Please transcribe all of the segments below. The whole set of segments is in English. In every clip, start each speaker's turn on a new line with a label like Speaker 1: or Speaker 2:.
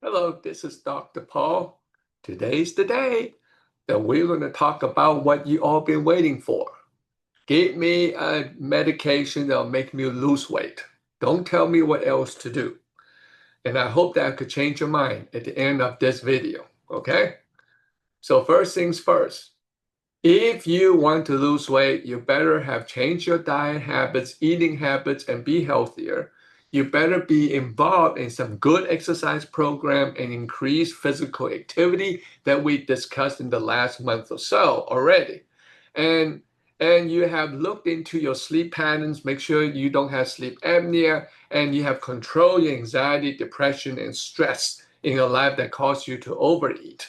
Speaker 1: Hello, this is Dr. Paul. Today's the day that we're going to talk about what you all been waiting for. Give me a medication that'll make me lose weight. Don't tell me what else to do. And I hope that I could change your mind at the end of this video, okay? So first things first, if you want to lose weight, you better have changed your diet habits, eating habits, and be healthier. You better be involved in some good exercise program and increase physical activity that we discussed in the last month or so already. And and you have looked into your sleep patterns, make sure you don't have sleep apnea, and you have controlled your anxiety, depression, and stress in your life that cause you to overeat.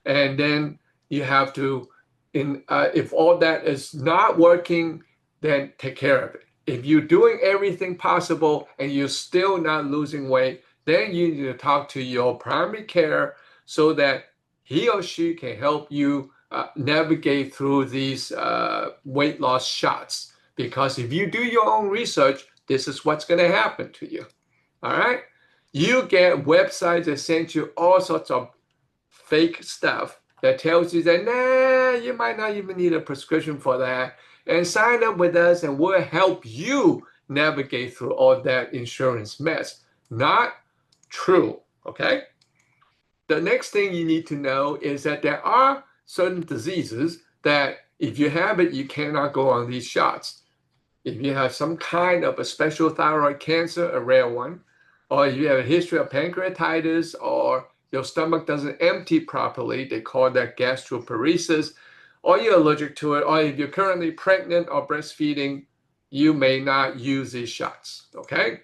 Speaker 1: And then you have to if all that is not working, then take care of it. If you're doing everything possible and you're still not losing weight, then you need to talk to your primary care so that he or she can help you navigate through these weight loss shots. Because if you do your own research, this is what's going to happen to you. All right? You get websites that send you all sorts of fake stuff that tells you that, nah, you might not even need a prescription for that. And sign up with us and we'll help you navigate through all that insurance mess. Not true, okay? The next thing you need to know is that there are certain diseases that if you have it, you cannot go on these shots. If you have some kind of a special thyroid cancer, a rare one, or if you have a history of pancreatitis, or your stomach doesn't empty properly, they call that gastroparesis, or you're allergic to it, or if you're currently pregnant or breastfeeding, you may not use these shots, okay?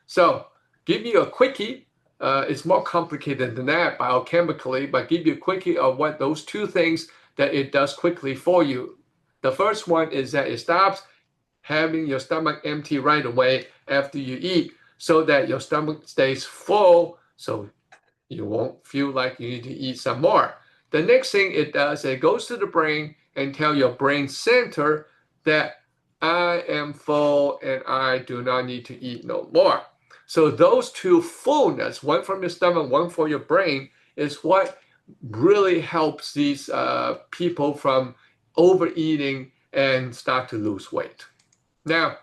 Speaker 1: So give you a quickie. It's more complicated than that biochemically, but give you a quickie of what those two things that it does quickly for you. The first one is that it stops having your stomach empty right away after you eat so that your stomach stays full so you won't feel like you need to eat some more. The next thing it does, it goes to the brain and tell your brain center that I am full and I do not need to eat no more. So those two fullness, one from your stomach, one for your brain, is what really helps these people from overeating and start to lose weight. Now,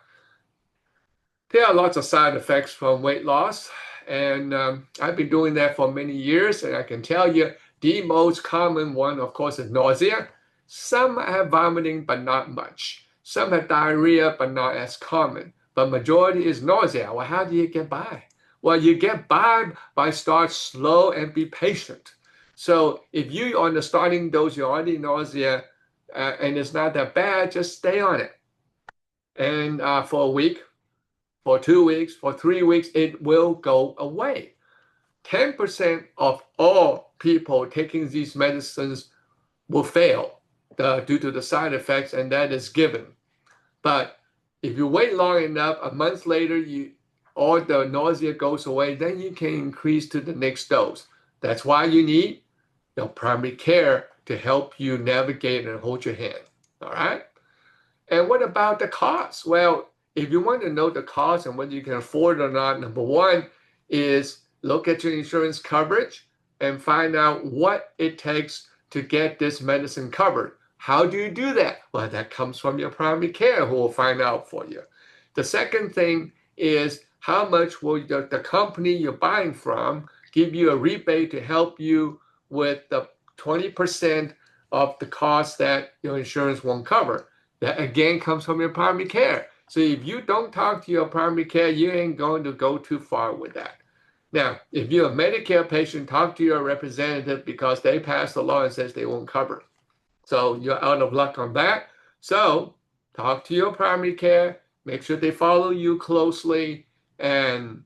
Speaker 1: there are lots of side effects from weight loss, and I've been doing that for many years, and I can tell you the most common one, of course, is nausea. Some have vomiting, but not much. Some have diarrhea, but not as common. But majority is nausea. Well, how do you get by? Well, you get by start slow and be patient. So if you're on the starting dose, you're already nausea, and it's not that bad, just stay on it. And for a week, for 2 weeks, for 3 weeks, it will go away. 10% of all people taking these medicines will fail due to the side effects, and that is given. But if you wait long enough, a month later, all the nausea goes away, then you can increase to the next dose. That's why you need your primary care to help you navigate and hold your hand. All right? And what about the cost? Well, if you want to know the cost and whether you can afford it or not, number one is look at your insurance coverage and find out what it takes to get this medicine covered. How do you do that? Well, that comes from your primary care who will find out for you. The second thing is how much will the company you're buying from give you a rebate to help you with the 20% of the cost that your insurance won't cover. That again comes from your primary care. So if you don't talk to your primary care, you ain't going to go too far with that. Now, if you're a Medicare patient, talk to your representative because they passed the law and says they won't cover. So you're out of luck on that. So talk to your primary care, make sure they follow you closely, and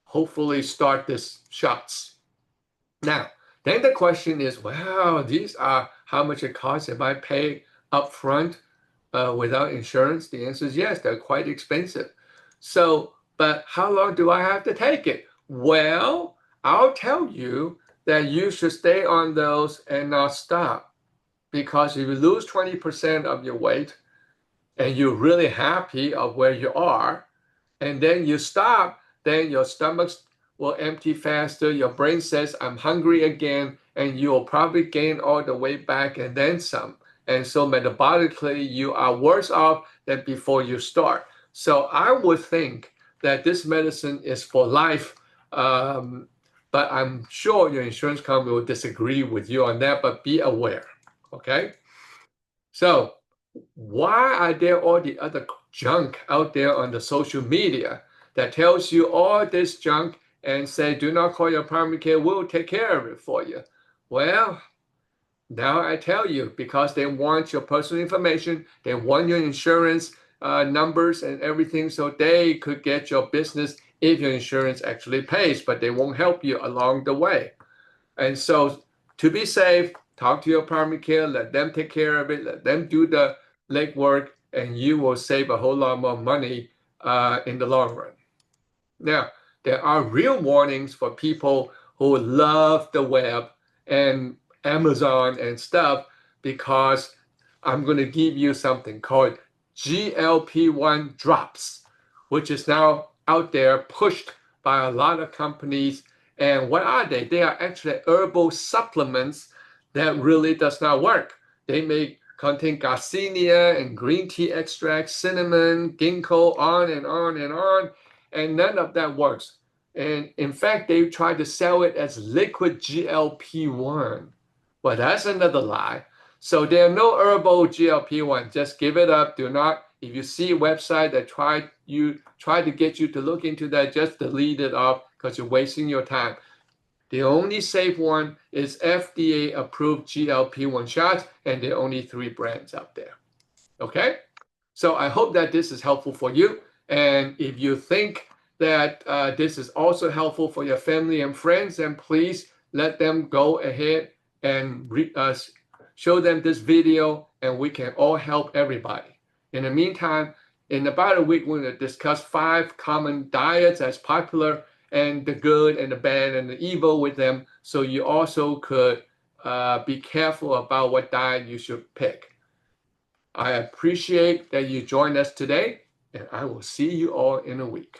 Speaker 1: hopefully start this shots. Now, then the question is, well, these are how much it costs if I pay upfront without insurance? The answer is yes, they're quite expensive. So, but how long do I have to take it? Well, I'll tell you that you should stay on those and not stop. Because if you lose 20% of your weight and you're really happy of where you are, and then you stop, then your stomach will empty faster. Your brain says, I'm hungry again, and you will probably gain all the weight back and then some. And so metabolically, you are worse off than before you start. So I would think that this medicine is for life. But I'm sure your insurance company will disagree with you on that, but be aware. Okay? So why are there all the other junk out there on the social media that tells you all this junk and say, do not call your primary care, we'll take care of it for you? Well, now I tell you, because they want your personal information, they want your insurance numbers and everything, so they could get your business if your insurance actually pays, but they won't help you along the way. And so to be safe, talk to your primary care, let them take care of it, let them do the legwork, and you will save a whole lot more money in the long run. Now, there are real warnings for people who love the web and Amazon and stuff, because I'm going to give you something called GLP-1 drops, which is now out there pushed by a lot of companies. And what are they? They are actually herbal supplements that really does not work. They may contain garcinia and green tea extract, cinnamon, ginkgo, on and on and on, and none of that works. And in fact, they try to sell it as liquid GLP-1. Well, that's another lie. So there are no herbal GLP-1. Just give it up. Do not, if you see a website that try to get you to look into that, just delete it off, because you're wasting your time. The only safe one is FDA approved GLP-1 shots, and there are only 3 brands out there. Okay? So I hope that this is helpful for you. And if you think that this is also helpful for your family and friends, then please let them go ahead and show them this video, and we can all help everybody. In the meantime, in about a week, we're going to discuss 5 common diets that's popular, and the good and the bad and the evil with them, so you also could be careful about what diet you should pick. I appreciate that you joined us today, and I will see you all in a week.